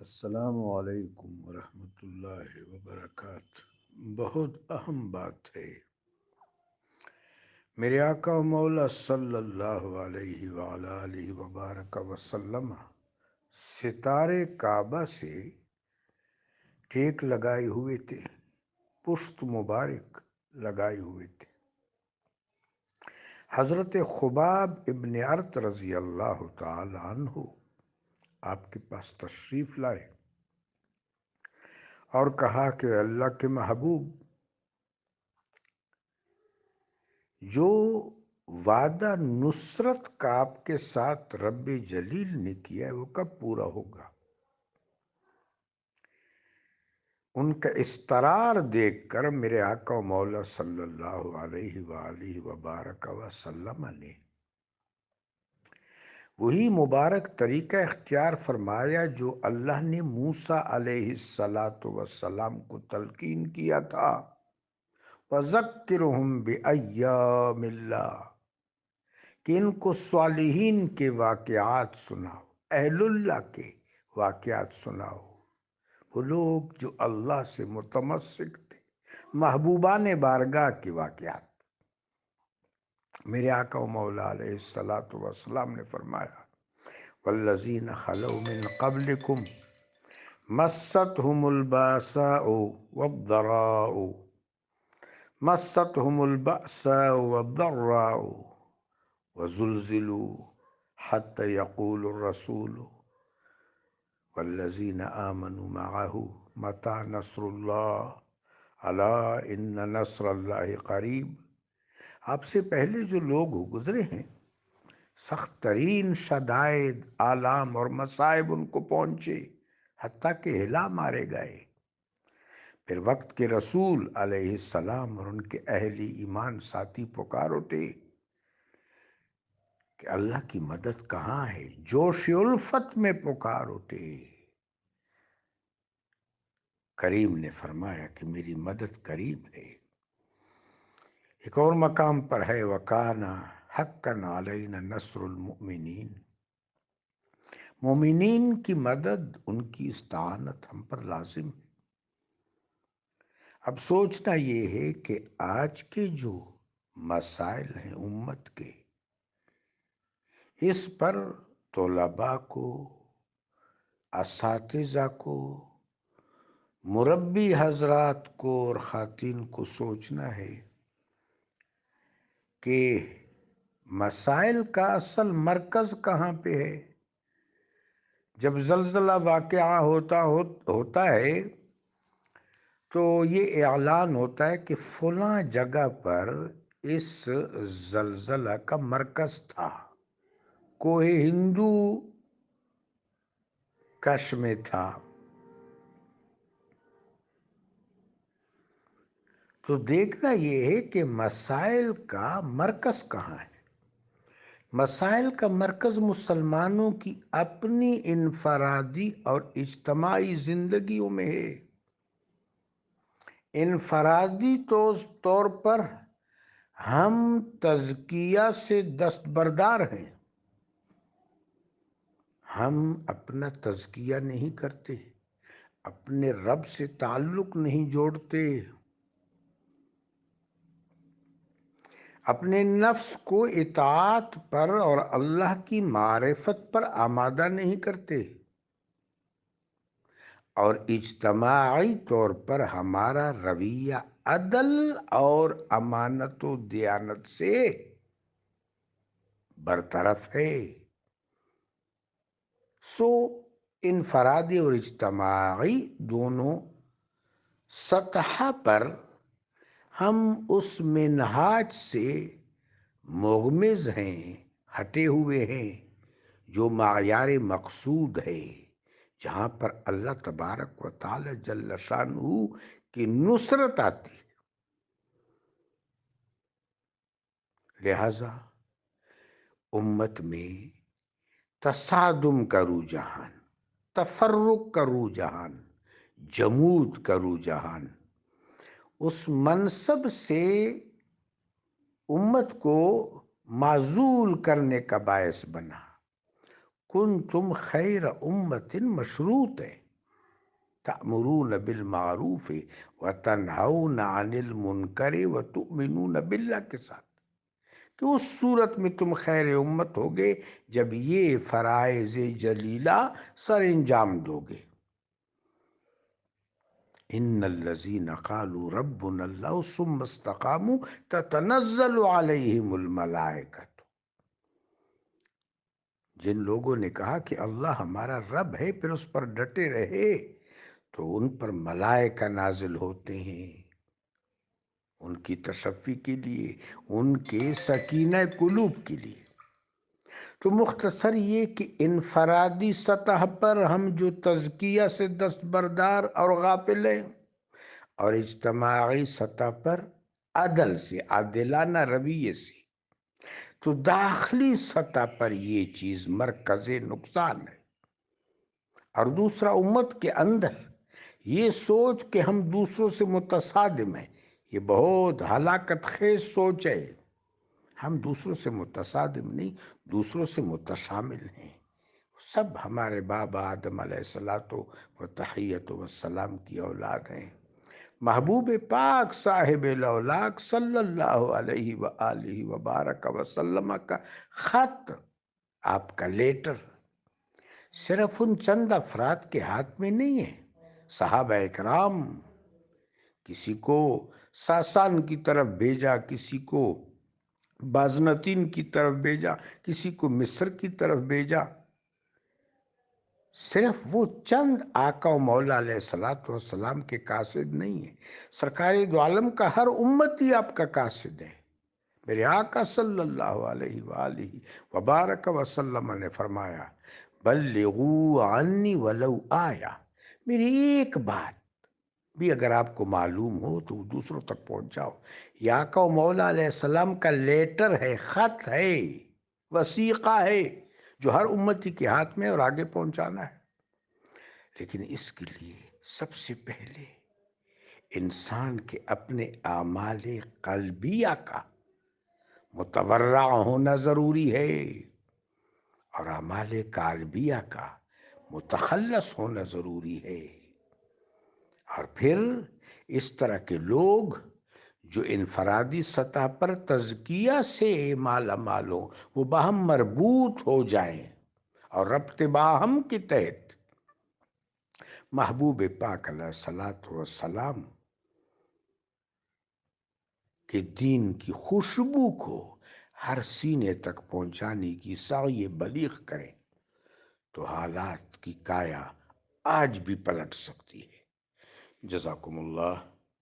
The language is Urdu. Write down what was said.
السلام علیکم ورحمۃ اللہ وبرکاتہ۔ بہت اہم بات ہے۔ میرے آقا و مولا صلی اللہ علیہ وآلہ آلہ وبارک وسلم ستارے کعبہ سے ٹیک لگائے ہوئے تھے، پشت مبارک لگائے ہوئے تھے۔ حضرت خباب ابن ارت رضی اللہ تعالی عنہ آپ کے پاس تشریف لائے اور کہا کہ اللہ کے محبوب، جو وعدہ نصرت کا آپ کے ساتھ رب جلیل نے کیا ہے وہ کب پورا ہوگا؟ ان کا استرار دیکھ کر میرے آقا و مولا صلی اللہ علیہ وآلہ وبارک وسلم نے وہی مبارک طریقہ اختیار فرمایا جو اللہ نے موسیٰ علیہ السلام کو تلقین کیا تھا، وَذَكِّرْهُمْ بِأَيَّامِ اللَّهِ، کہ ان کو صالحین کے واقعات سناؤ، اہل اللہ کے واقعات سناؤ، وہ لوگ جو اللہ سے متمسک تھے، محبوبان بارگاہ کے واقعات۔ میرے آقا و مولا علیہ السلام نے فرمایا، والذین خلوا من قبلکم مستهم الباساء والضراء مستهم البأساء والضراء وزلزلوا حتى يقول الرسول والذین آمنوا معه متى نصر اللہ الا ان نصر اللہ قریب۔ آپ سے پہلے جو لوگ گزرے ہیں، سخت ترین شدائد، آلام اور مصائب ان کو پہنچے، حتیٰ کہ ہلا مارے گئے۔ پھر وقت کے رسول علیہ السلام اور ان کے اہل ایمان ساتھی پکار اٹھے کہ اللہ کی مدد کہاں ہے؟ جوش الفت میں پکار اٹھے۔ کریم نے فرمایا کہ میری مدد قریب ہے۔ ایک اور مقام پر ہے، وَكَانَ حَقًّا عَلَيْنَا نَصْرُ الْمُؤْمِنِينَ، مومنین کی مدد، ان کی استعانت ہم پر لازم ہے۔ اب سوچنا یہ ہے کہ آج کے جو مسائل ہیں امت کے، اس پر طلباء کو، اساتذہ کو، مربی حضرات کو اور خواتین کو سوچنا ہے کہ مسائل کا اصل مرکز کہاں پہ ہے۔ جب زلزلہ واقعہ ہوتا ہے تو یہ اعلان ہوتا ہے کہ فلاں جگہ پر اس زلزلہ کا مرکز تھا، کوہ ہندو کش میں تھا۔ تو دیکھنا یہ ہے کہ مسائل کا مرکز کہاں ہے۔ مسائل کا مرکز مسلمانوں کی اپنی انفرادی اور اجتماعی زندگیوں میں ہے۔ انفرادی طور پر ہم تزکیہ سے دستبردار ہیں، ہم اپنا تزکیہ نہیں کرتے، اپنے رب سے تعلق نہیں جوڑتے، اپنے نفس کو اطاعت پر اور اللہ کی معرفت پر آمادہ نہیں کرتے، اور اجتماعی طور پر ہمارا رویہ عدل اور امانت و دیانت سے برطرف ہے۔ سو انفرادی اور اجتماعی دونوں سطح پر ہم اس منہاج سے مغمض ہیں، ہٹے ہوئے ہیں، جو معیار مقصود ہے، جہاں پر اللہ تبارک و تعالی جل شانہ کی نصرت آتی ہے۔ لہذا امت میں تصادم کا رجحان، تفرق کا رجحان، جمود کا رجحان اس منصب سے امت کو معزول کرنے کا باعث بنا۔ کنتم خیر امت مشروط ہے، تأمرون بالمعروف وتنہون عن المنکر وتؤمنون باللہ کے ساتھ، کہ اس صورت میں تم خیر امت ہوگے جب یہ فرائض جلیلہ سر انجام دو گے۔ ان الذین قالوا ربنا اللہ ثم استقاموا تتنزل علیہم الملائکۃ، جن لوگوں نے کہا کہ اللہ ہمارا رب ہے پھر اس پر ڈٹے رہے تو ان پر ملائکہ نازل ہوتے ہیں، ان کی تشفی کے لیے، ان کے سکینہ قلوب کے لیے۔ تو مختصر یہ کہ انفرادی سطح پر ہم جو تزکیہ سے دستبردار اور غافل ہیں، اور اجتماعی سطح پر عدل سے، عادلانہ رویے سے، تو داخلی سطح پر یہ چیز مرکز نقصان ہے۔ اور دوسرا، امت کے اندر یہ سوچ کہ ہم دوسروں سے متصادم ہیں، یہ بہت ہلاکت خیز سوچ ہے۔ ہم دوسروں سے متصادم نہیں، دوسروں سے متشامل ہیں۔ سب ہمارے بابا آدم علیہ الصلوۃ و والسلام کی اولاد ہیں۔ محبوب پاک صاحب الاولاق صلی اللہ علیہ وآلہ وبارک وسلم کا خط، آپ کا لیٹر، صرف ان چند افراد کے ہاتھ میں نہیں ہے۔ صحابہ اکرام، کسی کو ساسان کی طرف بھیجا، کسی کو بازنطین کی طرف بھیجا، کسی کو مصر کی طرف بھیجا۔ صرف وہ چند آقا و مولا علیہ السلام کے قاصد نہیں ہیں، سرکار دو عالم کا ہر امتی آپ کا قاصد ہے۔ میرے آقا صلی اللہ علیہ وآلہ وبارک وسلم نے فرمایا، بلغوا عنی ولو آیا، میری ایک بات بھی اگر آپ کو معلوم ہو تو وہ دوسروں تک پہنچاؤ۔ یہ آقا و مولا علیہ السلام کا لیٹر ہے، خط ہے، وثیقہ ہے، جو ہر امتی کے ہاتھ میں اور آگے پہنچانا ہے۔ لیکن اس کے لیے سب سے پہلے انسان کے اپنے اعمال قلبیہ کا متورع ہونا ضروری ہے، اور اعمال قلبیہ کا متخلص ہونا ضروری ہے۔ اور پھر اس طرح کے لوگ جو انفرادی سطح پر تزکیہ سے مالا مال ہوں، وہ باہم مربوط ہو جائیں، اور ربط باہم کے تحت محبوب پاک علیہ الصلوۃ والسلام کہ دین کی خوشبو کو ہر سینے تک پہنچانے کی سعی بلیغ کریں، تو حالات کی کایا آج بھی پلٹ سکتی ہے۔ جزاکم اللہ۔